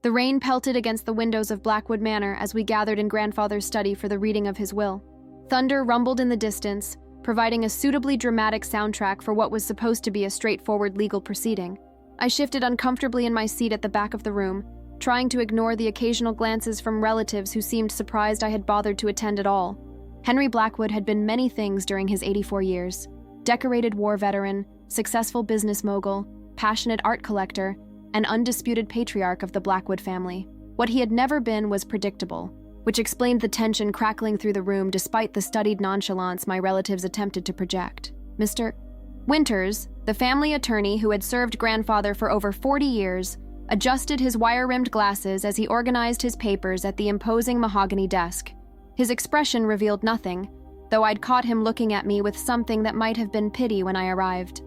The rain pelted against the windows of Blackwood Manor as we gathered in grandfather's study for the reading of his will. Thunder rumbled in the distance, providing a suitably dramatic soundtrack for what was supposed to be a straightforward legal proceeding. I shifted uncomfortably in my seat at the back of the room, trying to ignore the occasional glances from relatives who seemed surprised I had bothered to attend at all. Henry Blackwood had been many things during his 84 years. Decorated war veteran, successful business mogul, passionate art collector, and undisputed patriarch of the Blackwood family. What he had never been was predictable, which explained the tension crackling through the room despite the studied nonchalance my relatives attempted to project. Mr. Winters, the family attorney who had served grandfather for over 40 years, adjusted his wire-rimmed glasses as he organized his papers at the imposing mahogany desk. His expression revealed nothing, though I'd caught him looking at me with something that might have been pity when I arrived.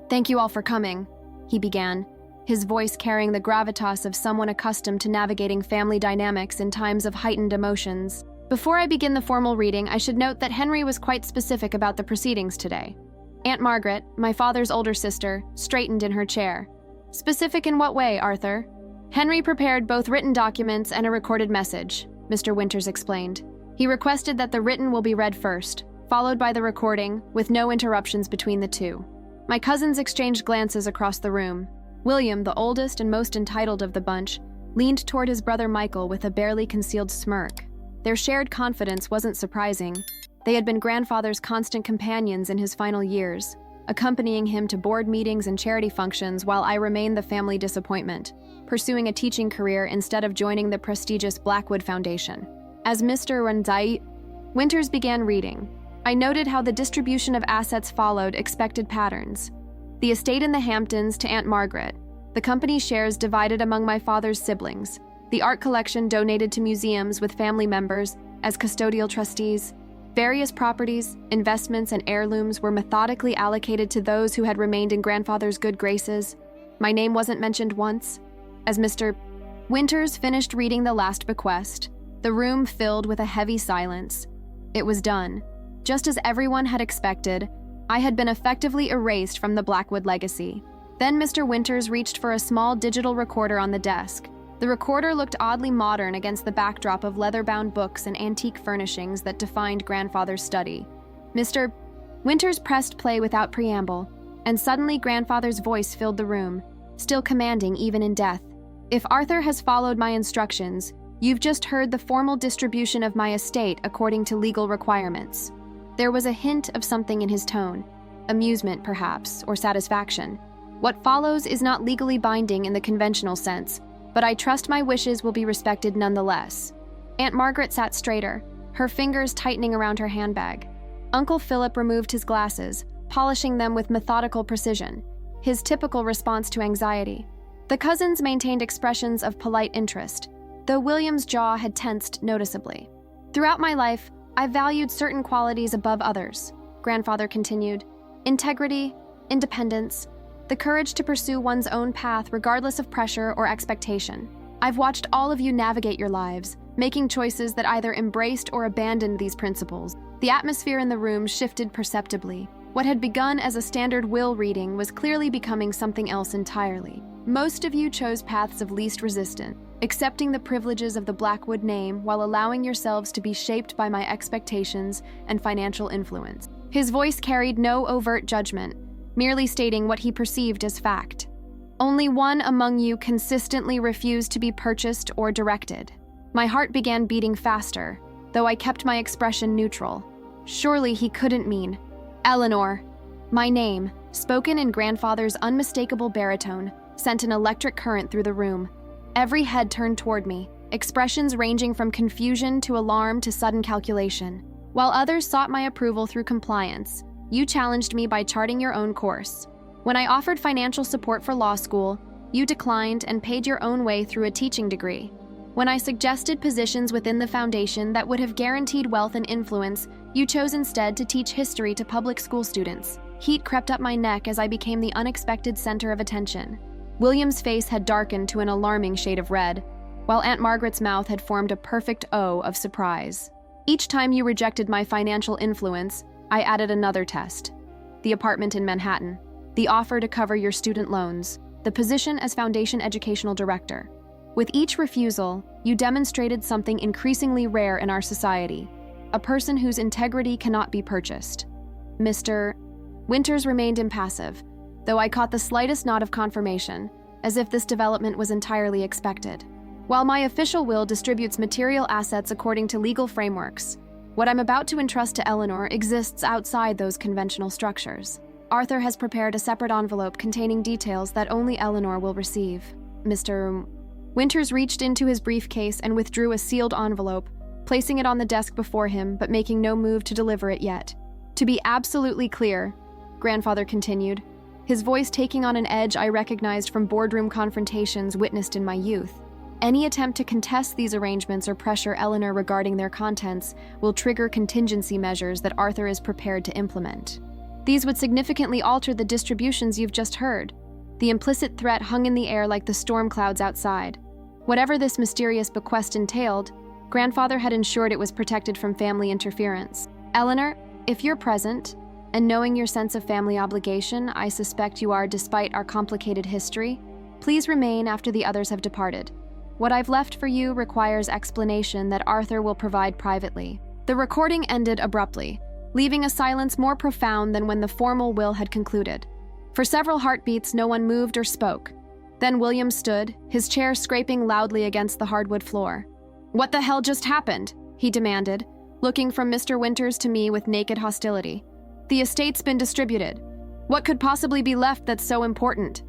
"Thank you all for coming," he began, his voice carrying the gravitas of someone accustomed to navigating family dynamics in times of heightened emotions. Before I begin the formal reading, I should note that Henry was quite specific about the proceedings today. Aunt Margaret, my father's older sister, straightened in her chair. "Specific in what way, Arthur?" "Henry prepared both written documents and a recorded message," Mr. Winters explained. "He requested that the written will be read first, followed by the recording, with no interruptions between the two." My cousins exchanged glances across the room. William, the oldest and most entitled of the bunch, leaned toward his brother Michael with a barely concealed smirk. Their shared confidence wasn't surprising. They had been grandfather's constant companions in his final years, accompanying him to board meetings and charity functions while I remained the family disappointment, pursuing a teaching career instead of joining the prestigious Blackwood Foundation. As Mr. Winters began reading, I noted how the distribution of assets followed expected patterns. The estate in the Hamptons to Aunt Margaret, the company's shares divided among my father's siblings, the art collection donated to museums with family members as custodial trustees. Various properties, investments, and heirlooms were methodically allocated to those who had remained in grandfather's good graces. My name wasn't mentioned once. As Mr. Winters finished reading the last bequest, the room filled with a heavy silence. It was done. Just as everyone had expected, I had been effectively erased from the Blackwood legacy. Then Mr. Winters reached for a small digital recorder on the desk. The recorder looked oddly modern against the backdrop of leather-bound books and antique furnishings that defined grandfather's study. Mr. Winters pressed play without preamble, and suddenly grandfather's voice filled the room, still commanding even in death. "If Arthur has followed my instructions, you've just heard the formal distribution of my estate according to legal requirements." There was a hint of something in his tone, amusement perhaps, or satisfaction. "What follows is not legally binding in the conventional sense, but I trust my wishes will be respected nonetheless." Aunt Margaret sat straighter, her fingers tightening around her handbag. Uncle Philip removed his glasses, polishing them with methodical precision, his typical response to anxiety. The cousins maintained expressions of polite interest, though William's jaw had tensed noticeably. "Throughout my life, I valued certain qualities above others," grandfather continued. "Integrity, independence, the courage to pursue one's own path regardless of pressure or expectation. I've watched all of you navigate your lives, making choices that either embraced or abandoned these principles." The atmosphere in the room shifted perceptibly. What had begun as a standard will reading was clearly becoming something else entirely. Most of you chose paths of least resistance, accepting the privileges of the Blackwood name while allowing yourselves to be shaped by my expectations and financial influence. His voice carried no overt judgment, merely stating what he perceived as fact. "Only one among you consistently refused to be purchased or directed." My heart began beating faster, though I kept my expression neutral. Surely he couldn't mean Eleanor. My name, spoken in grandfather's unmistakable baritone, sent an electric current through the room. Every head turned toward me, expressions ranging from confusion to alarm to sudden calculation. While others sought my approval through compliance, you challenged me by charting your own course. When I offered financial support for law school, you declined and paid your own way through a teaching degree. When I suggested positions within the foundation that would have guaranteed wealth and influence, you chose instead to teach history to public school students. Heat crept up my neck as I became the unexpected center of attention. William's face had darkened to an alarming shade of red, while Aunt Margaret's mouth had formed a perfect O of surprise. Each time you rejected my financial influence, I added another test. The apartment in Manhattan, the offer to cover your student loans, the position as Foundation Educational Director. With each refusal, you demonstrated something increasingly rare in our society, a person whose integrity cannot be purchased. Mr. Winters remained impassive, though I caught the slightest nod of confirmation, as if this development was entirely expected. While my official will distributes material assets according to legal frameworks, what I'm about to entrust to Eleanor exists outside those conventional structures. Arthur has prepared a separate envelope containing details that only Eleanor will receive. Mr. Winters reached into his briefcase and withdrew a sealed envelope, placing it on the desk before him, but making no move to deliver it yet. To be absolutely clear, Grandfather continued, his voice taking on an edge I recognized from boardroom confrontations witnessed in my youth. Any attempt to contest these arrangements or pressure Eleanor regarding their contents will trigger contingency measures that Arthur is prepared to implement. These would significantly alter the distributions you've just heard. The implicit threat hung in the air like the storm clouds outside. Whatever this mysterious bequest entailed, Grandfather had ensured it was protected from family interference. Eleanor, if you're present, and knowing your sense of family obligation, I suspect you are despite our complicated history, please remain after the others have departed. What I've left for you requires explanation that Arthur will provide privately. The recording ended abruptly, leaving a silence more profound than when the formal will had concluded. For several heartbeats, no one moved or spoke. Then William stood, his chair scraping loudly against the hardwood floor. "What the hell just happened?" he demanded, looking from Mr. Winters to me with naked hostility. "The estate's been distributed. What could possibly be left that's so important?"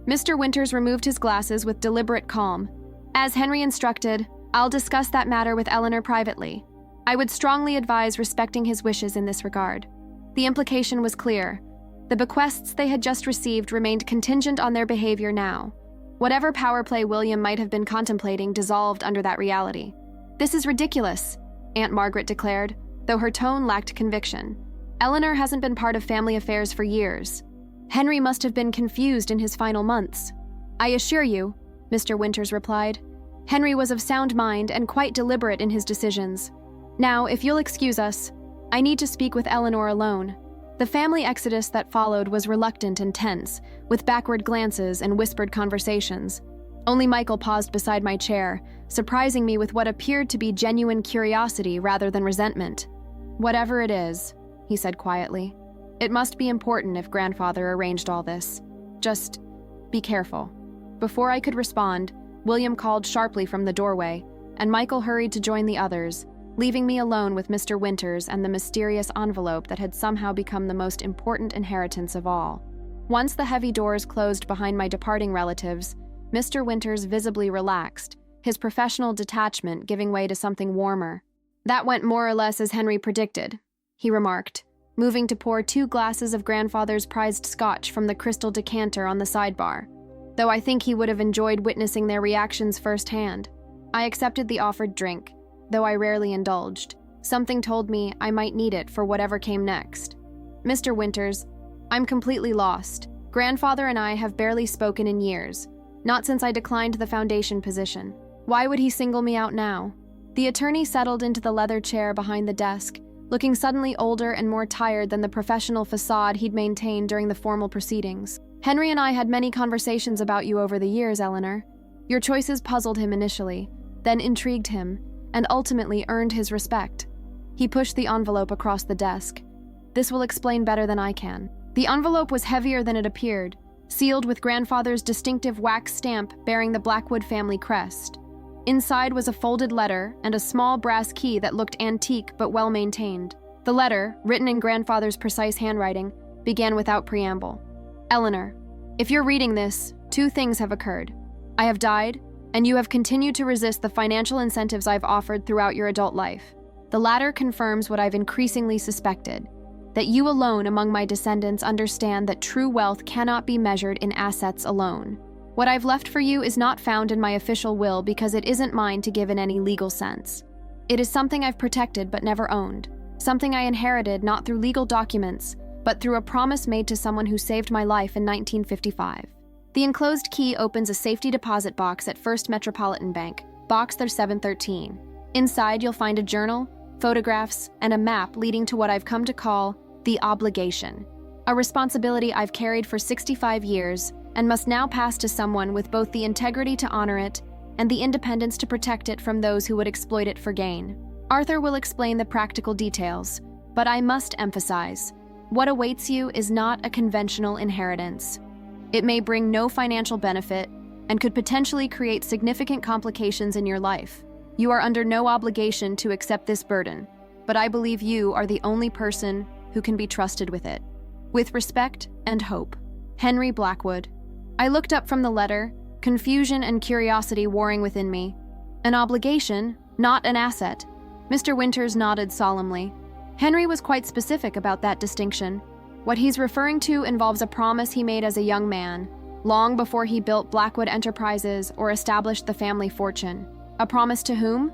Mr. Winters removed his glasses with deliberate calm. "As Henry instructed, I'll discuss that matter with Eleanor privately. I would strongly advise respecting his wishes in this regard." The implication was clear. The bequests they had just received remained contingent on their behavior now. Whatever power play William might have been contemplating dissolved under that reality. "This is ridiculous," Aunt Margaret declared, though her tone lacked conviction. "Eleanor hasn't been part of family affairs for years. Henry must have been confused in his final months." "I assure you," Mr. Winters replied, "Henry was of sound mind and quite deliberate in his decisions. Now, if you'll excuse us, I need to speak with Eleanor alone." The family exodus that followed was reluctant and tense, with backward glances and whispered conversations. Only Michael paused beside my chair, surprising me with what appeared to be genuine curiosity rather than resentment. "Whatever it is," he said quietly, "it must be important if Grandfather arranged all this. Just be careful." Before I could respond, William called sharply from the doorway, and Michael hurried to join the others, leaving me alone with Mr. Winters and the mysterious envelope that had somehow become the most important inheritance of all. Once the heavy doors closed behind my departing relatives, Mr. Winters visibly relaxed, his professional detachment giving way to something warmer. "That went more or less as Henry predicted," he remarked, moving to pour 2 glasses of Grandfather's prized scotch from the crystal decanter on the sidebar, though I think he would have enjoyed witnessing their reactions firsthand. I accepted the offered drink, though I rarely indulged. Something told me I might need it for whatever came next. "Mr. Winters, I'm completely lost. Grandfather and I have barely spoken in years, not since I declined the foundation position. Why would he single me out now?" The attorney settled into the leather chair behind the desk, looking suddenly older and more tired than the professional facade he'd maintained during the formal proceedings. "Henry and I had many conversations about you over the years, Eleanor. Your choices puzzled him initially, then intrigued him, and ultimately earned his respect." He pushed the envelope across the desk. "This will explain better than I can." The envelope was heavier than it appeared, sealed with Grandfather's distinctive wax stamp bearing the Blackwood family crest. Inside was a folded letter and a small brass key that looked antique but well-maintained. The letter, written in Grandfather's precise handwriting, began without preamble. "Eleanor, if you're reading this, 2 things have occurred. I have died, and you have continued to resist the financial incentives I've offered throughout your adult life. The latter confirms what I've increasingly suspected, that you alone among my descendants understand that true wealth cannot be measured in assets alone. What I've left for you is not found in my official will because it isn't mine to give in any legal sense. It is something I've protected but never owned, something I inherited not through legal documents, but through a promise made to someone who saved my life in 1955. The enclosed key opens a safety deposit box at First Metropolitan Bank, box 713. Inside, you'll find a journal, photographs, and a map leading to what I've come to call the obligation, a responsibility I've carried for 65 years and must now pass to someone with both the integrity to honor it and the independence to protect it from those who would exploit it for gain. Arthur will explain the practical details, but I must emphasize, what awaits you is not a conventional inheritance. It may bring no financial benefit and could potentially create significant complications in your life. You are under no obligation to accept this burden, but I believe you are the only person who can be trusted with it. With respect and hope, Henry Blackwood. I looked up from the letter, confusion and curiosity warring within me. An obligation, not an asset. Mr. Winters nodded solemnly. Henry was quite specific about that distinction. What he's referring to involves a promise he made as a young man, long before he built Blackwood Enterprises or established the family fortune. A promise to whom?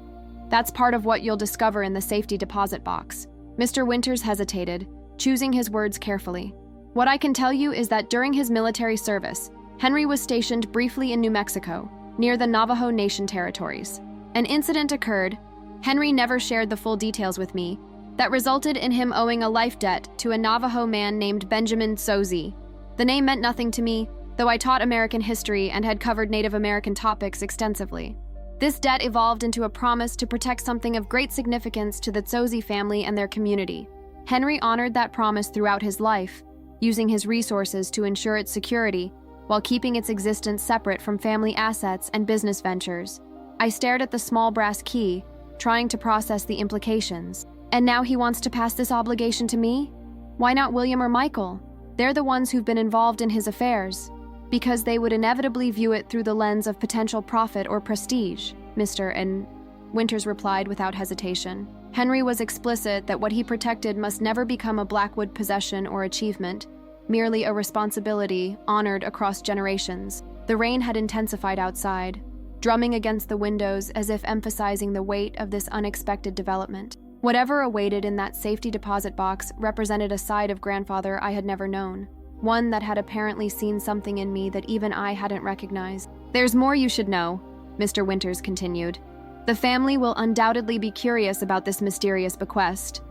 That's part of what you'll discover in the safety deposit box. Mr. Winters hesitated, choosing his words carefully. What I can tell you is that during his military service, Henry was stationed briefly in New Mexico, near the Navajo Nation territories. An incident occurred, Henry never shared the full details with me, that resulted in him owing a life debt to a Navajo man named Benjamin Sozi. The name meant nothing to me, though I taught American history and had covered Native American topics extensively. This debt evolved into a promise to protect something of great significance to the Sozi family and their community. Henry honored that promise throughout his life, using his resources to ensure its security, while keeping its existence separate from family assets and business ventures. I stared at the small brass key, trying to process the implications. And now he wants to pass this obligation to me? Why not William or Michael? They're the ones who've been involved in his affairs. Because they would inevitably view it through the lens of potential profit or prestige, Mr. and Winters replied without hesitation. Henry was explicit that what he protected must never become a Blackwood possession or achievement, merely a responsibility honored across generations. The rain had intensified outside, drumming against the windows as if emphasizing the weight of this unexpected development. Whatever awaited in that safety deposit box represented a side of grandfather I had never known, one that had apparently seen something in me that even I hadn't recognized. There's more you should know, Mr. Winters continued. The family will undoubtedly be curious about this mysterious bequest.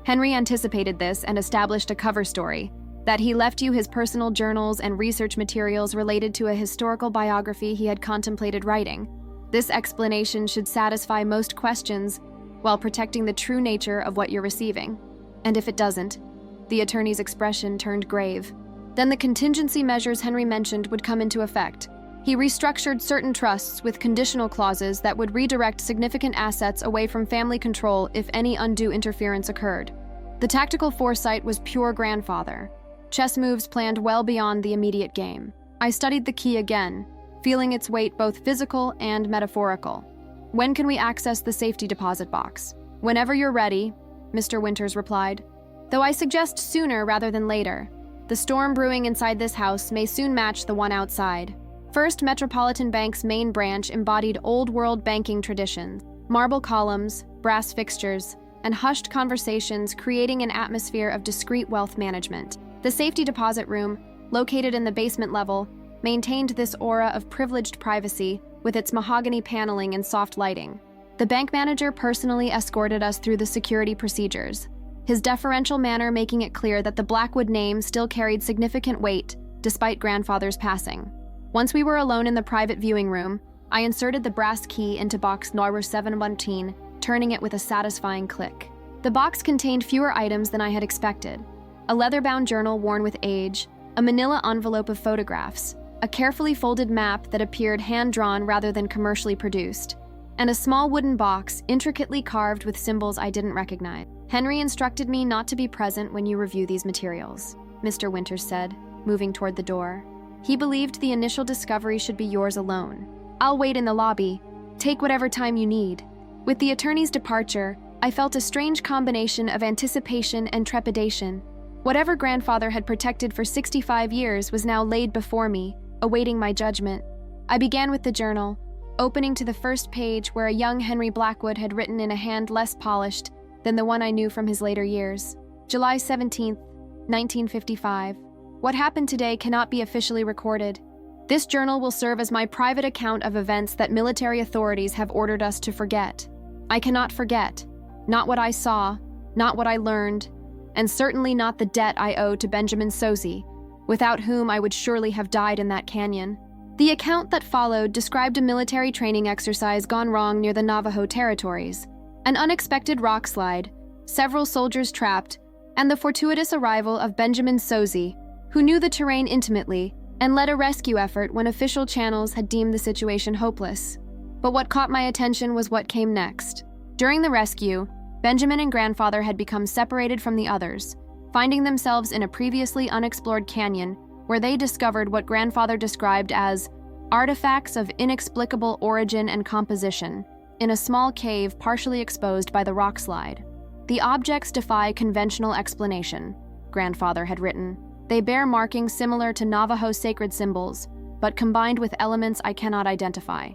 Henry anticipated this and established a cover story, that he left you his personal journals and research materials related to a historical biography he had contemplated writing. This explanation should satisfy most questions while protecting the true nature of what you're receiving. And if it doesn't, the attorney's expression turned grave. Then the contingency measures Henry mentioned would come into effect. He restructured certain trusts with conditional clauses that would redirect significant assets away from family control if any undue interference occurred. The tactical foresight was pure grandfather. Chess moves planned well beyond the immediate game. I studied the key again, feeling its weight both physical and metaphorical. When can we access the safety deposit box? Whenever you're ready, Mr. Winters replied, though I suggest sooner rather than later. The storm brewing inside this house may soon match the one outside. First Metropolitan Bank's main branch embodied old-world banking traditions, marble columns, brass fixtures, and hushed conversations creating an atmosphere of discreet wealth management. The safety deposit room, located in the basement level, maintained this aura of privileged privacy with its mahogany paneling and soft lighting. The bank manager personally escorted us through the security procedures, his deferential manner making it clear that the Blackwood name still carried significant weight despite grandfather's passing. Once we were alone in the private viewing room, I inserted the brass key into box number 713, turning it with a satisfying click. The box contained fewer items than I had expected. A leather-bound journal worn with age, a manila envelope of photographs, a carefully folded map that appeared hand-drawn rather than commercially produced, and a small wooden box intricately carved with symbols I didn't recognize. Henry instructed me not to be present when you review these materials, Mr. Winters said, moving toward the door. He believed the initial discovery should be yours alone. I'll wait in the lobby. Take whatever time you need. With the attorney's departure, I felt a strange combination of anticipation and trepidation. Whatever grandfather had protected for 65 years was now laid before me, awaiting my judgment. I began with the journal, opening to the first page where a young Henry Blackwood had written in a hand less polished than the one I knew from his later years. July 17th, 1955. What happened today cannot be officially recorded. This journal will serve as my private account of events that military authorities have ordered us to forget. I cannot forget. Not what I saw, not what I learned, and certainly not the debt I owe to Benjamin Sozi, without whom I would surely have died in that canyon. The account that followed described a military training exercise gone wrong near the Navajo territories, an unexpected rock slide, several soldiers trapped, and the fortuitous arrival of Benjamin Sozi, who knew the terrain intimately and led a rescue effort when official channels had deemed the situation hopeless. But what caught my attention was what came next. During the rescue, Benjamin and grandfather had become separated from the others, finding themselves in a previously unexplored canyon where they discovered what grandfather described as artifacts of inexplicable origin and composition in a small cave partially exposed by the rock slide. The objects defy conventional explanation, grandfather had written. They bear markings similar to Navajo sacred symbols, but combined with elements I cannot identify.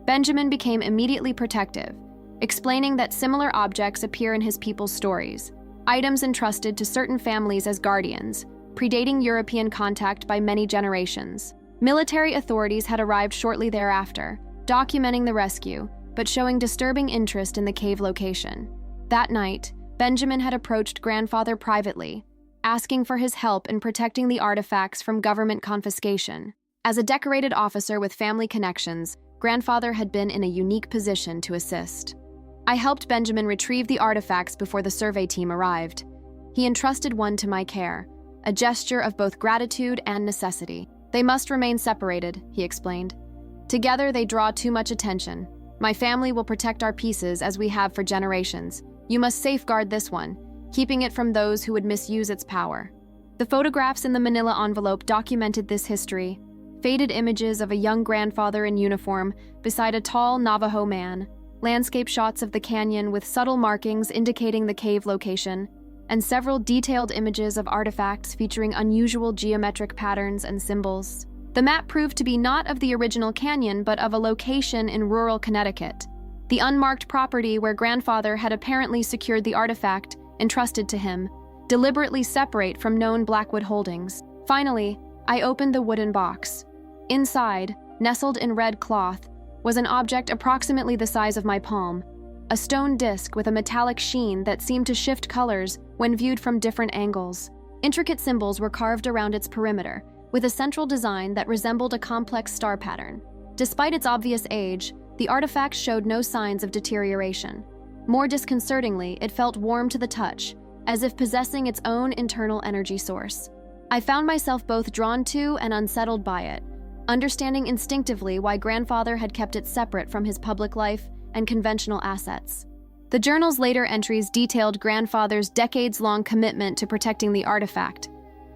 Benjamin became immediately protective, explaining that similar objects appear in his people's stories, items entrusted to certain families as guardians, predating European contact by many generations. Military authorities had arrived shortly thereafter, documenting the rescue, but showing disturbing interest in the cave location. That night, Benjamin had approached grandfather privately, asking for his help in protecting the artifacts from government confiscation. As a decorated officer with family connections, grandfather had been in a unique position to assist. I helped Benjamin retrieve the artifacts before the survey team arrived. He entrusted one to my care, a gesture of both gratitude and necessity. They must remain separated, he explained. Together they draw too much attention. My family will protect our pieces as we have for generations. You must safeguard this one, keeping it from those who would misuse its power. The photographs in the manila envelope documented this history. Faded images of a young grandfather in uniform beside a tall Navajo man, landscape shots of the canyon with subtle markings indicating the cave location, and several detailed images of artifacts featuring unusual geometric patterns and symbols. The map proved to be not of the original canyon, but of a location in rural Connecticut, the unmarked property where grandfather had apparently secured the artifact entrusted to him, deliberately separate from known Blackwood holdings. Finally, I opened the wooden box. Inside, nestled in red cloth, was an object approximately the size of my palm, a stone disc with a metallic sheen that seemed to shift colors when viewed from different angles. Intricate symbols were carved around its perimeter, with a central design that resembled a complex star pattern. Despite its obvious age, the artifact showed no signs of deterioration. More disconcertingly, it felt warm to the touch, as if possessing its own internal energy source. I found myself both drawn to and unsettled by it, understanding instinctively why grandfather had kept it separate from his public life and conventional assets. The journal's later entries detailed grandfather's decades-long commitment to protecting the artifact.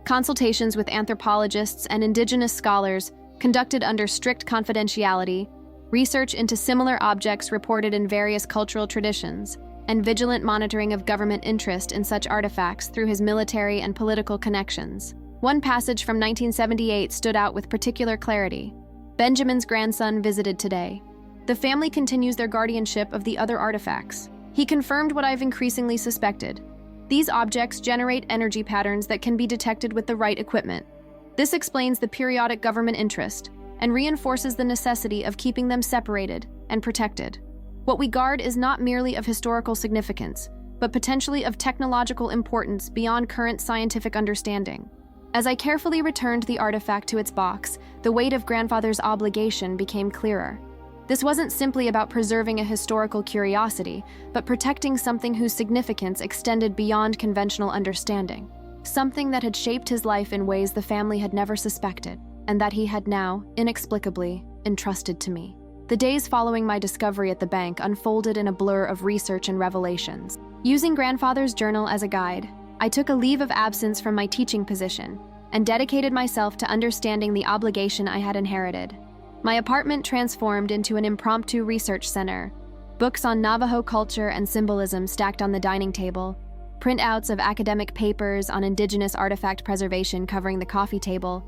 Consultations with anthropologists and indigenous scholars conducted under strict confidentiality, research into similar objects reported in various cultural traditions, and vigilant monitoring of government interest in such artifacts through his military and political connections. One passage from 1978 stood out with particular clarity. Benjamin's grandson visited today. The family continues their guardianship of the other artifacts. He confirmed what I've increasingly suspected. These objects generate energy patterns that can be detected with the right equipment. This explains the periodic government interest and reinforces the necessity of keeping them separated and protected. What we guard is not merely of historical significance, but potentially of technological importance beyond current scientific understanding. As I carefully returned the artifact to its box, the weight of grandfather's obligation became clearer. This wasn't simply about preserving a historical curiosity, but protecting something whose significance extended beyond conventional understanding, something that had shaped his life in ways the family had never suspected, and that he had now, inexplicably, entrusted to me. The days following my discovery at the bank unfolded in a blur of research and revelations. Using grandfather's journal as a guide, I took a leave of absence from my teaching position and dedicated myself to understanding the obligation I had inherited. My apartment transformed into an impromptu research center, books on Navajo culture and symbolism stacked on the dining table, printouts of academic papers on indigenous artifact preservation covering the coffee table,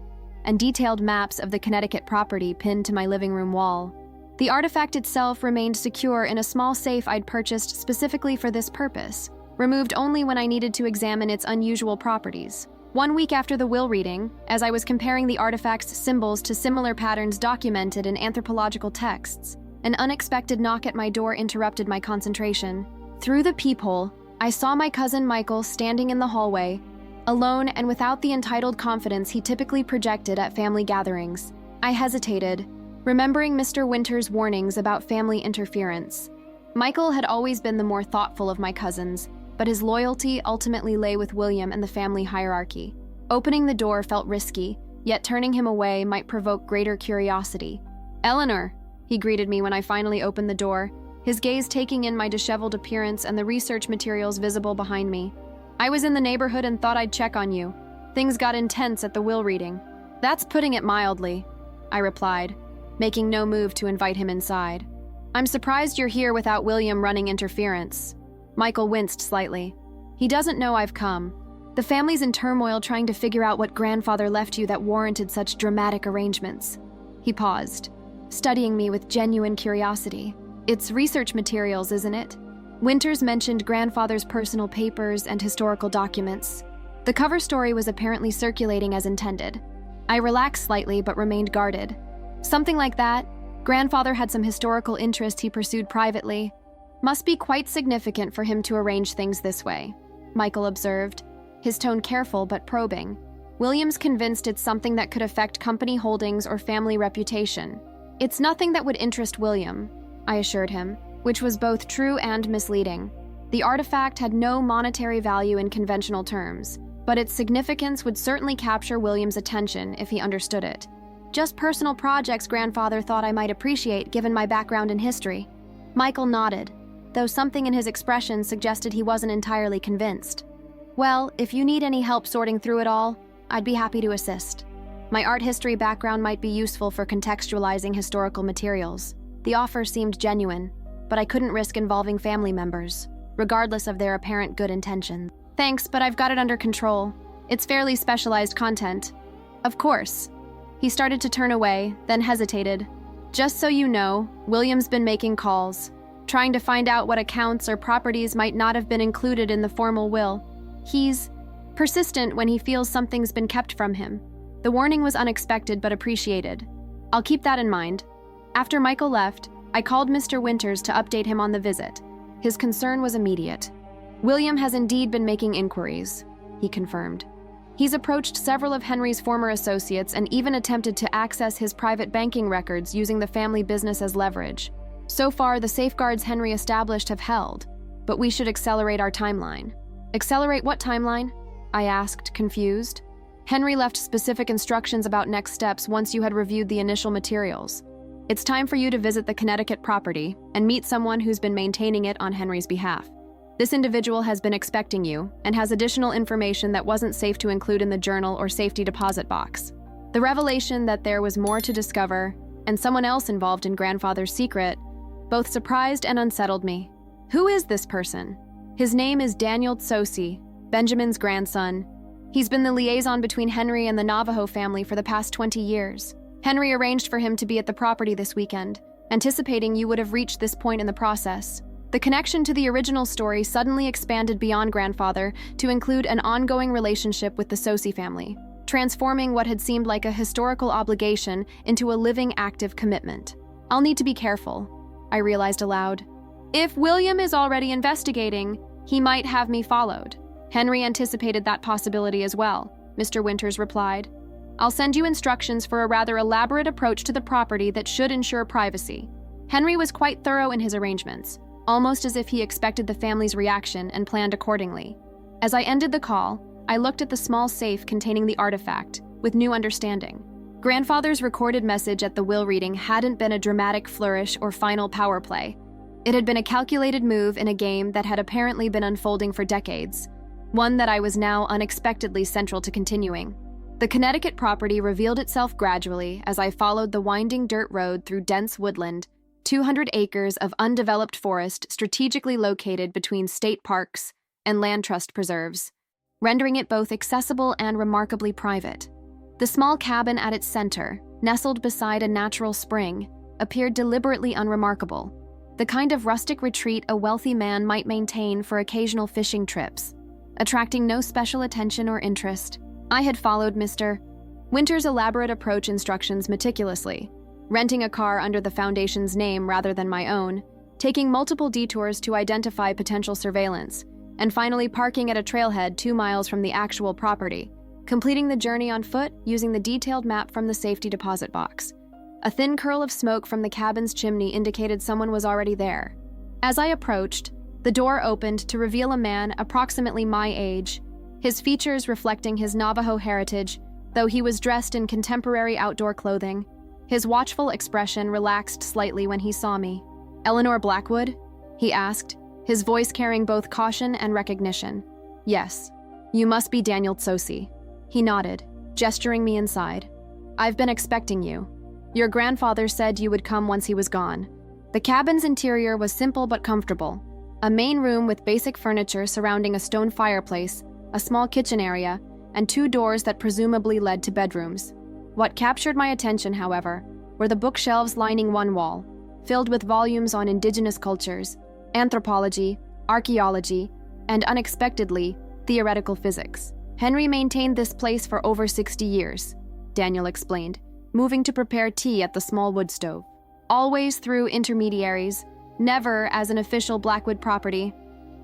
and detailed maps of the Connecticut property pinned to my living room wall. The artifact itself remained secure in a small safe I'd purchased specifically for this purpose, removed only when I needed to examine its unusual properties. 1 week after the will reading, as I was comparing the artifact's symbols to similar patterns documented in anthropological texts, an unexpected knock at my door interrupted my concentration. Through the peephole, I saw my cousin Michael standing in the hallway, alone and without the entitled confidence he typically projected at family gatherings. I hesitated, remembering Mr. Winter's warnings about family interference. Michael had always been the more thoughtful of my cousins, but his loyalty ultimately lay with William and the family hierarchy. Opening the door felt risky, yet turning him away might provoke greater curiosity. "Eleanor," he greeted me when I finally opened the door, his gaze taking in my disheveled appearance and the research materials visible behind me. "I was in the neighborhood and thought I'd check on you. Things got intense at the will reading." "That's putting it mildly," I replied, making no move to invite him inside. "I'm surprised you're here without William running interference." Michael winced slightly. "He doesn't know I've come. The family's in turmoil trying to figure out what grandfather left you that warranted such dramatic arrangements." He paused, studying me with genuine curiosity. "It's research materials, isn't it?" Winters mentioned grandfather's personal papers and historical documents. The cover story was apparently circulating as intended. I relaxed slightly but remained guarded. "Something like that. Grandfather had some historical interest he pursued privately. Must be quite significant for him to arrange things this way," Michael observed, his tone careful but probing. "William's convinced it's something that could affect company holdings or family reputation." "It's nothing that would interest William," I assured him, which was both true and misleading. The artifact had no monetary value in conventional terms, but its significance would certainly capture William's attention if he understood it. "Just personal projects grandfather thought I might appreciate given my background in history." Michael nodded, though something in his expression suggested he wasn't entirely convinced. "Well, if you need any help sorting through it all, I'd be happy to assist. My art history background might be useful for contextualizing historical materials." The offer seemed genuine, but I couldn't risk involving family members, regardless of their apparent good intentions. "Thanks, but I've got it under control. It's fairly specialized content." "Of course." He started to turn away, then hesitated. "Just so you know, William's been making calls, trying to find out what accounts or properties might not have been included in the formal will. He's persistent when he feels something's been kept from him." The warning was unexpected but appreciated. "I'll keep that in mind." After Michael left, I called Mr. Winters to update him on the visit. His concern was immediate. "William has indeed been making inquiries," he confirmed. "He's approached several of Henry's former associates and even attempted to access his private banking records using the family business as leverage. So far, the safeguards Henry established have held, but we should accelerate our timeline." "Accelerate what timeline?" I asked, confused. "Henry left specific instructions about next steps once you had reviewed the initial materials. It's time for you to visit the Connecticut property and meet someone who's been maintaining it on Henry's behalf. This individual has been expecting you and has additional information that wasn't safe to include in the journal or safety deposit box." The revelation that there was more to discover and someone else involved in grandfather's secret both surprised and unsettled me. "Who is this person?" "His name is Daniel Tsosi, Benjamin's grandson. He's been the liaison between Henry and the Navajo family for the past 20 years. Henry arranged for him to be at the property this weekend, anticipating you would have reached this point in the process." The connection to the original story suddenly expanded beyond grandfather to include an ongoing relationship with the Tsosi family, transforming what had seemed like a historical obligation into a living, active commitment. "I'll need to be careful," I realized aloud. "If William is already investigating, he might have me followed." "Henry anticipated that possibility as well," Mr. Winters replied. "I'll send you instructions for a rather elaborate approach to the property that should ensure privacy." Henry was quite thorough in his arrangements, almost as if he expected the family's reaction and planned accordingly. As I ended the call, I looked at the small safe containing the artifact, with new understanding. Grandfather's recorded message at the will reading hadn't been a dramatic flourish or final power play. It had been a calculated move in a game that had apparently been unfolding for decades, one that I was now unexpectedly central to continuing. The Connecticut property revealed itself gradually as I followed the winding dirt road through dense woodland, 200 acres of undeveloped forest strategically located between state parks and land trust preserves, rendering it both accessible and remarkably private. The small cabin at its center, nestled beside a natural spring, appeared deliberately unremarkable, the kind of rustic retreat a wealthy man might maintain for occasional fishing trips, attracting no special attention or interest. I had followed Mr. Winter's elaborate approach instructions meticulously, renting a car under the Foundation's name rather than my own, taking multiple detours to identify potential surveillance, and finally parking at a trailhead 2 miles from the actual property. completing the journey on foot using the detailed map from the safety deposit box. A thin curl of smoke from the cabin's chimney indicated someone was already there. As I approached, the door opened to reveal a man approximately my age, his features reflecting his Navajo heritage, though he was dressed in contemporary outdoor clothing. His watchful expression relaxed slightly when he saw me. "Eleanor Blackwood?" he asked, his voice carrying both caution and recognition. "Yes. You must be Daniel Tsosi." He nodded, gesturing me inside. "I've been expecting you. Your grandfather said you would come once he was gone." The cabin's interior was simple but comfortable. A main room with basic furniture surrounding a stone fireplace, a small kitchen area, and 2 doors that presumably led to bedrooms. What captured my attention, however, were the bookshelves lining one wall, filled with volumes on indigenous cultures, anthropology, archaeology, and unexpectedly, theoretical physics. "Henry maintained this place for over 60 years, Daniel explained, moving to prepare tea at the small wood stove. "Always through intermediaries, never as an official Blackwood property.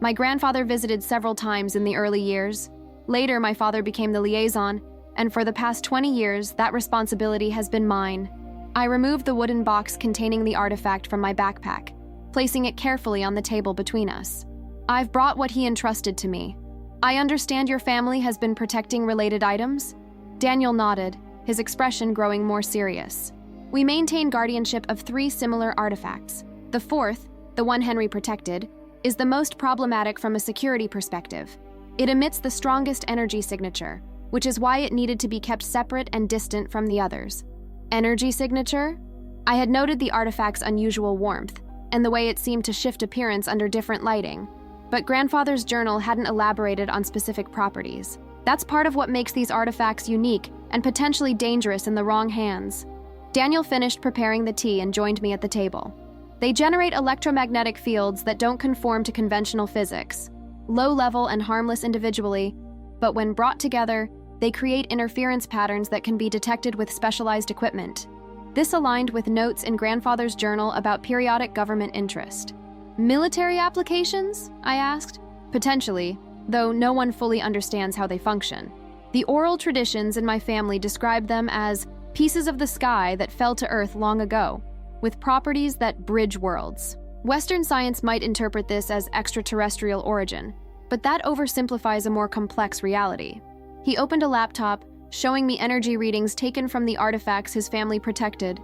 My grandfather visited several times in the early years. Later, my father became the liaison, and for the past 20 years, that responsibility has been mine." I removed the wooden box containing the artifact from my backpack, placing it carefully on the table between us. "I've brought what he entrusted to me. I understand your family has been protecting related items?" Daniel nodded, his expression growing more serious. "We maintain guardianship of 3 similar artifacts. The 4th, the one Henry protected, is the most problematic from a security perspective. It emits the strongest energy signature, which is why it needed to be kept separate and distant from the others." Energy signature? I had noted the artifact's unusual warmth, and the way it seemed to shift appearance under different lighting, but grandfather's journal hadn't elaborated on specific properties. That's part of what makes these artifacts unique and potentially dangerous in the wrong hands. Daniel finished preparing the tea and joined me at the table. "They generate electromagnetic fields that don't conform to conventional physics, low-level and harmless individually, but when brought together, they create interference patterns that can be detected with specialized equipment." This aligned with notes in grandfather's journal about periodic government interest. "Military applications?" I asked. "Potentially, though no one fully understands how they function. The oral traditions in my family describe them as pieces of the sky that fell to Earth long ago, with properties that bridge worlds. Western science might interpret this as extraterrestrial origin, but that oversimplifies a more complex reality." He opened a laptop, showing me energy readings taken from the artifacts his family protected,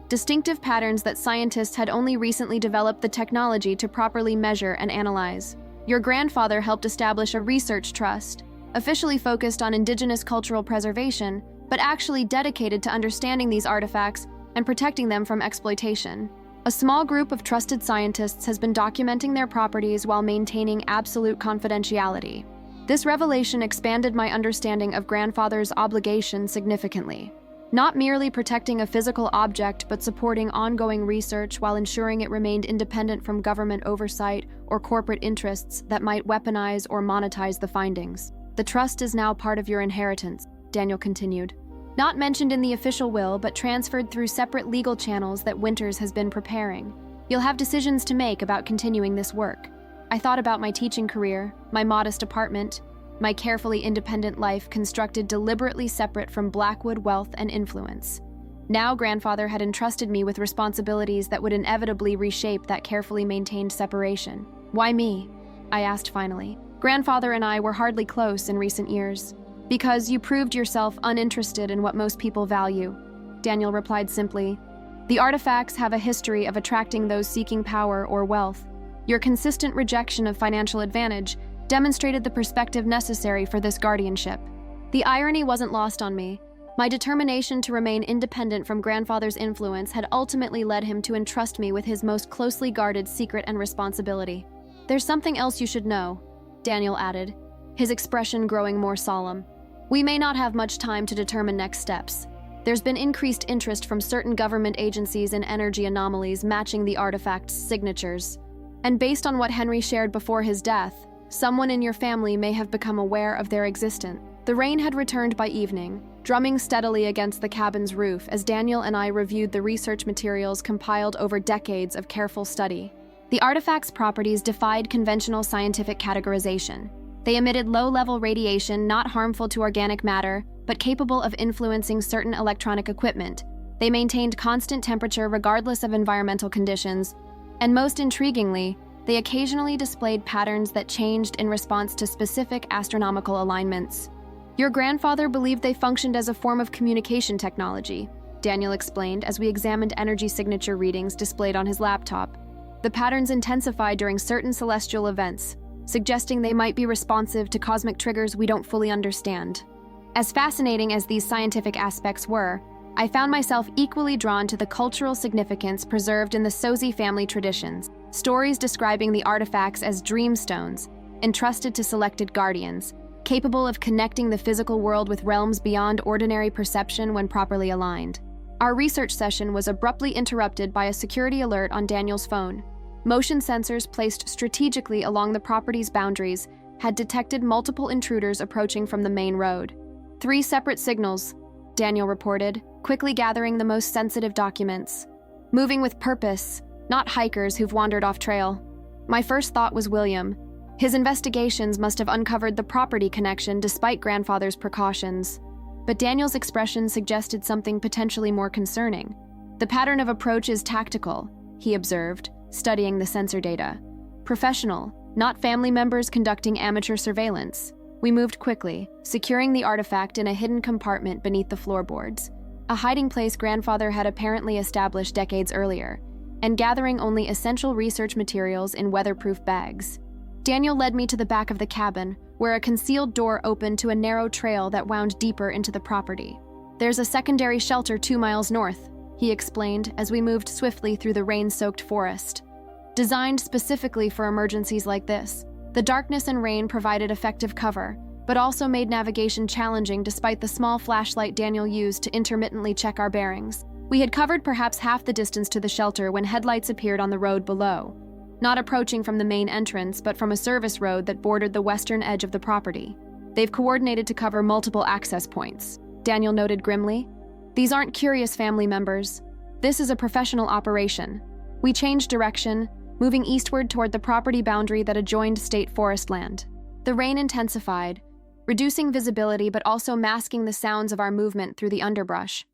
distinctive patterns that scientists had only recently developed the technology to properly measure and analyze. "Your grandfather helped establish a research trust, officially focused on indigenous cultural preservation, but actually dedicated to understanding these artifacts and protecting them from exploitation. A small group of trusted scientists has been documenting their properties while maintaining absolute confidentiality." This revelation expanded my understanding of grandfather's obligation significantly. Not merely protecting a physical object, but supporting ongoing research while ensuring it remained independent from government oversight or corporate interests that might weaponize or monetize the findings. "The trust is now part of your inheritance," Daniel continued. "Not mentioned in the official will, but transferred through separate legal channels that Winters has been preparing. You'll have decisions to make about continuing this work." I thought about my teaching career, my modest apartment, my carefully independent life constructed deliberately separate from Blackwood wealth and influence. Now grandfather had entrusted me with responsibilities that would inevitably reshape that carefully maintained separation. "Why me?" I asked finally. "Grandfather and I were hardly close in recent years." "Because you proved yourself uninterested in what most people value," Daniel replied simply. "The artifacts have a history of attracting those seeking power or wealth. Your consistent rejection of financial advantage demonstrated the perspective necessary for this guardianship." The irony wasn't lost on me. My determination to remain independent from grandfather's influence had ultimately led him to entrust me with his most closely guarded secret and responsibility. "There's something else you should know," Daniel added, his expression growing more solemn. "We may not have much time to determine next steps. There's been increased interest from certain government agencies in energy anomalies matching the artifact's signatures. And based on what Henry shared before his death, someone in your family may have become aware of their existence." The rain had returned by evening, drumming steadily against the cabin's roof as Daniel and I reviewed the research materials compiled over decades of careful study. The artifact's properties defied conventional scientific categorization. They emitted low-level radiation not harmful to organic matter, but capable of influencing certain electronic equipment. They maintained constant temperature regardless of environmental conditions, and most intriguingly, they occasionally displayed patterns that changed in response to specific astronomical alignments. Your grandfather believed they functioned as a form of communication technology, Daniel explained as we examined energy signature readings displayed on his laptop. The patterns intensified during certain celestial events, suggesting they might be responsive to cosmic triggers we don't fully understand. As fascinating as these scientific aspects were, I found myself equally drawn to the cultural significance preserved in the Sozi family traditions, stories describing the artifacts as dreamstones, entrusted to selected guardians, capable of connecting the physical world with realms beyond ordinary perception when properly aligned. Our research session was abruptly interrupted by a security alert on Daniel's phone. Motion sensors placed strategically along the property's boundaries had detected multiple intruders approaching from the main road. 3 separate signals, Daniel reported, quickly gathering the most sensitive documents. Moving with purpose, not hikers who've wandered off trail. My first thought was William. His investigations must have uncovered the property connection despite grandfather's precautions. But Daniel's expression suggested something potentially more concerning. The pattern of approach is tactical, he observed, studying the sensor data. Professional, not family members conducting amateur surveillance. We moved quickly, securing the artifact in a hidden compartment beneath the floorboards, a hiding place grandfather had apparently established decades earlier, and gathering only essential research materials in weatherproof bags. Daniel led me to the back of the cabin, where a concealed door opened to a narrow trail that wound deeper into the property. There's a secondary shelter 2 miles north, he explained as we moved swiftly through the rain-soaked forest. Designed specifically for emergencies like this, the darkness and rain provided effective cover, but also made navigation challenging despite the small flashlight Daniel used to intermittently check our bearings. We had covered perhaps half the distance to the shelter when headlights appeared on the road below, not approaching from the main entrance but from a service road that bordered the western edge of the property. They've coordinated to cover multiple access points, Daniel noted grimly. These aren't curious family members. This is a professional operation. We changed direction, moving eastward toward the property boundary that adjoined state forest land. The rain intensified, reducing visibility but also masking the sounds of our movement through the underbrush.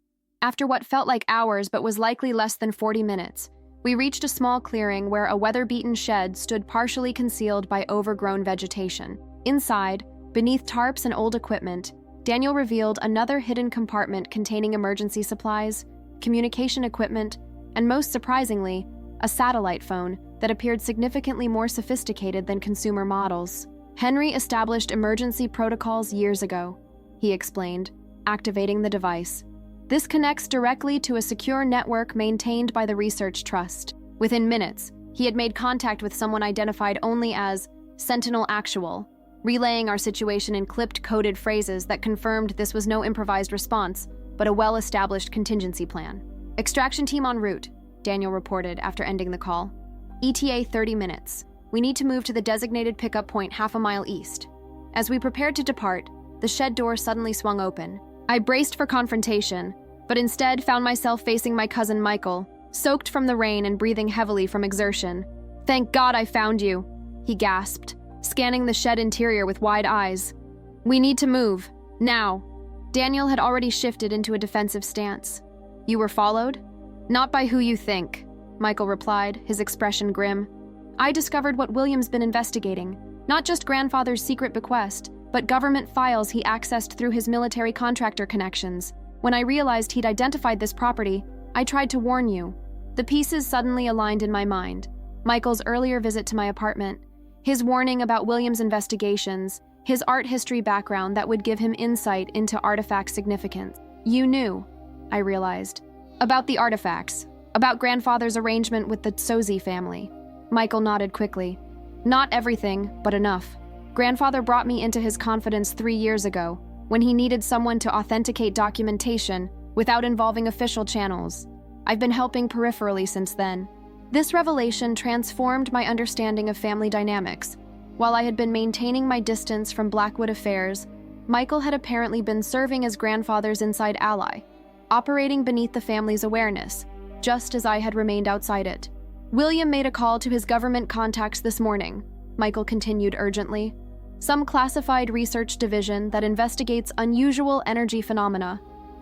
After what felt like hours but was likely less than 40 minutes, we reached a small clearing where a weather-beaten shed stood partially concealed by overgrown vegetation. Inside, beneath tarps and old equipment, Daniel revealed another hidden compartment containing emergency supplies, communication equipment, and most surprisingly, a satellite phone that appeared significantly more sophisticated than consumer models. Henry established emergency protocols years ago, he explained, activating the device. This connects directly to a secure network maintained by the Research Trust. Within minutes, he had made contact with someone identified only as Sentinel Actual, relaying our situation in clipped, coded phrases that confirmed this was no improvised response, but a well-established contingency plan. Extraction team en route, Daniel reported after ending the call. ETA 30 minutes. We need to move to the designated pickup point half a mile east. As we prepared to depart, the shed door suddenly swung open. I braced for confrontation, but instead found myself facing my cousin Michael, soaked from the rain and breathing heavily from exertion. "Thank God I found you," he gasped, scanning the shed interior with wide eyes. "We need to move, now." Daniel had already shifted into a defensive stance. "You were followed?" "Not by who you think," Michael replied, his expression grim. "I discovered what William's been investigating, not just grandfather's secret bequest, but government files he accessed through his military contractor connections. When I realized he'd identified this property, I tried to warn you." The pieces suddenly aligned in my mind. Michael's earlier visit to my apartment, his warning about William's investigations, his art history background that would give him insight into artifact significance. "You knew," I realized, "about the artifacts, about grandfather's arrangement with the Sozi family." Michael nodded quickly. "Not everything, but enough. Grandfather brought me into his confidence 3 years ago, when he needed someone to authenticate documentation without involving official channels. I've been helping peripherally since then." This revelation transformed my understanding of family dynamics. While I had been maintaining my distance from Blackwood affairs, Michael had apparently been serving as grandfather's inside ally, operating beneath the family's awareness, just as I had remained outside it. "William made a call to his government contacts this morning," Michael continued urgently. some classified research division that investigates unusual energy phenomena.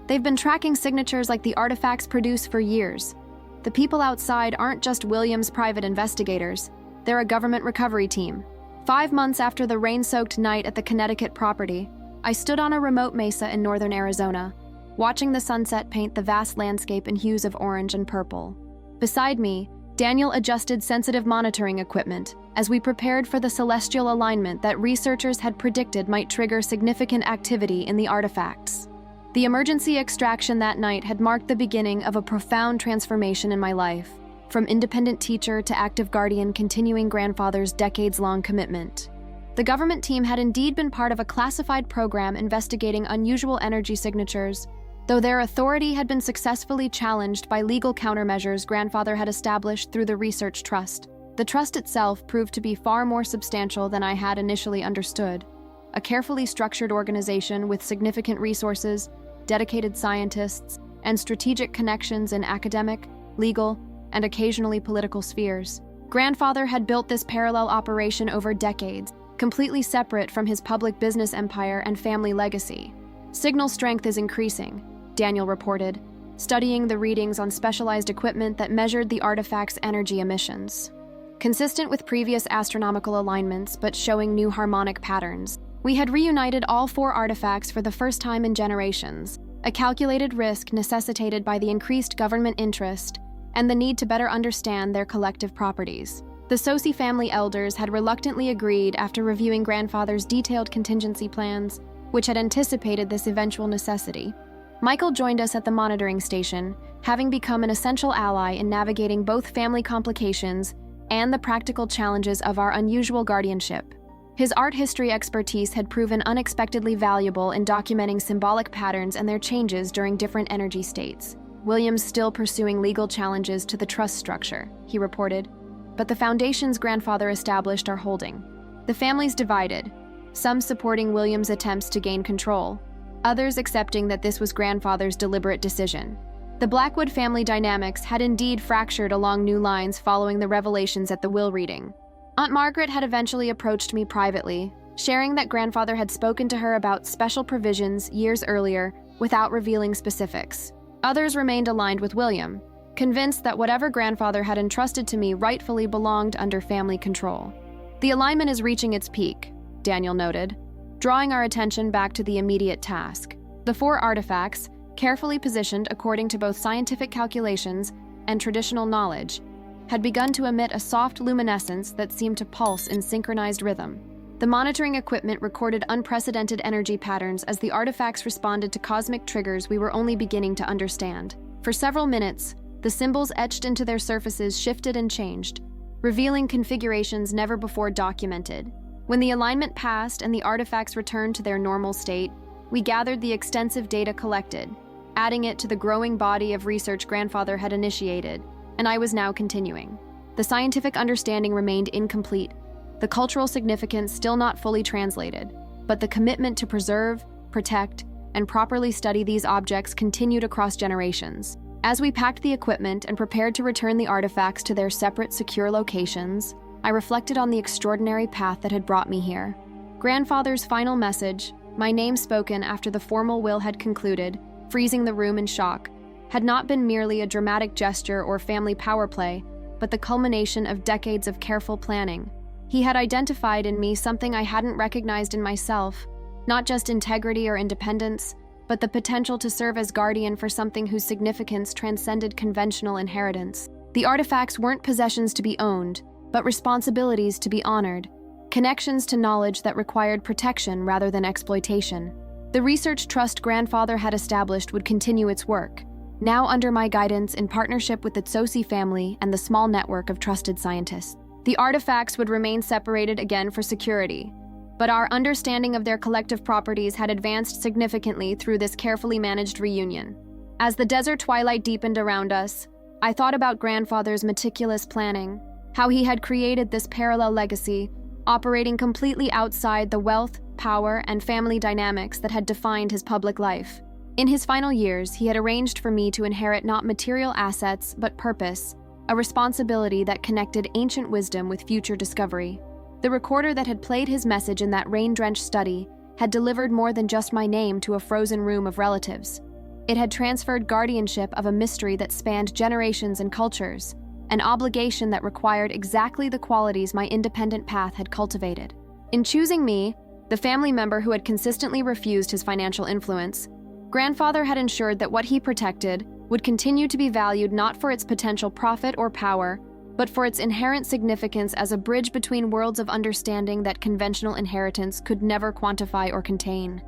They've been tracking signatures like the artifacts produce for years. The people outside aren't just William's private investigators. They're a government recovery team. 5 months after the rain-soaked night at the Connecticut property, I stood on a remote mesa in northern Arizona, watching the sunset paint the vast landscape in hues of orange and purple. Beside me, Daniel adjusted sensitive monitoring equipment as we prepared for the celestial alignment that researchers had predicted might trigger significant activity in the artifacts. The emergency extraction that night had marked the beginning of a profound transformation in my life, from independent teacher to active guardian, continuing grandfather's decades-long commitment. The government team had indeed been part of a classified program investigating unusual energy signatures, though their authority had been successfully challenged by legal countermeasures grandfather had established through the research trust. The trust itself proved to be far more substantial than I had initially understood. A carefully structured organization with significant resources, dedicated scientists, and strategic connections in academic, legal, and occasionally political spheres. Grandfather had built this parallel operation over decades, completely separate from his public business empire and family legacy. Signal strength is increasing, Daniel reported, studying the readings on specialized equipment that measured the artifact's energy emissions. Consistent with previous astronomical alignments, but showing new harmonic patterns, we had reunited all 4 artifacts for the first time in generations, a calculated risk necessitated by the increased government interest and the need to better understand their collective properties. The Sosi family elders had reluctantly agreed after reviewing grandfather's detailed contingency plans, which had anticipated this eventual necessity. Michael joined us at the monitoring station, having become an essential ally in navigating both family complications and the practical challenges of our unusual guardianship. His art history expertise had proven unexpectedly valuable in documenting symbolic patterns and their changes during different energy states. William's still pursuing legal challenges to the trust structure, he reported, but the foundations grandfather established are holding. The family's divided, some supporting William's attempts to gain control, others accepting that this was grandfather's deliberate decision. The Blackwood family dynamics had indeed fractured along new lines following the revelations at the will reading. Aunt Margaret had eventually approached me privately, sharing that grandfather had spoken to her about special provisions years earlier without revealing specifics. Others remained aligned with William, convinced that whatever grandfather had entrusted to me rightfully belonged under family control. The alignment is reaching its peak, Daniel noted, drawing our attention back to the immediate task. The 4 artifacts, carefully positioned according to both scientific calculations and traditional knowledge, had begun to emit a soft luminescence that seemed to pulse in synchronized rhythm. The monitoring equipment recorded unprecedented energy patterns as the artifacts responded to cosmic triggers we were only beginning to understand. For several minutes, the symbols etched into their surfaces shifted and changed, revealing configurations never before documented. When the alignment passed and the artifacts returned to their normal state, we gathered the extensive data collected, adding it to the growing body of research grandfather had initiated, and I was now continuing. The scientific understanding remained incomplete, the cultural significance still not fully translated, but the commitment to preserve, protect, and properly study these objects continued across generations. As we packed the equipment and prepared to return the artifacts to their separate, secure locations, I reflected on the extraordinary path that had brought me here. Grandfather's final message, my name spoken after the formal will had concluded, freezing the room in shock, had not been merely a dramatic gesture or family power play, but the culmination of decades of careful planning. He had identified in me something I hadn't recognized in myself, not just integrity or independence, but the potential to serve as guardian for something whose significance transcended conventional inheritance. The artifacts weren't possessions to be owned, but responsibilities to be honored, connections to knowledge that required protection rather than exploitation. The research trust grandfather had established would continue its work, now under my guidance in partnership with the Sosi family and the small network of trusted scientists. The artifacts would remain separated again for security, but our understanding of their collective properties had advanced significantly through this carefully managed reunion. As the desert twilight deepened around us, I thought about grandfather's meticulous planning, how he had created this parallel legacy, operating completely outside the wealth, power, and family dynamics that had defined his public life. In his final years, he had arranged for me to inherit not material assets, but purpose, a responsibility that connected ancient wisdom with future discovery. The recorder that had played his message in that rain-drenched study had delivered more than just my name to a frozen room of relatives. It had transferred guardianship of a mystery that spanned generations and cultures, an obligation that required exactly the qualities my independent path had cultivated. In choosing me, the family member who had consistently refused his financial influence, grandfather had ensured that what he protected would continue to be valued not for its potential profit or power, but for its inherent significance as a bridge between worlds of understanding that conventional inheritance could never quantify or contain.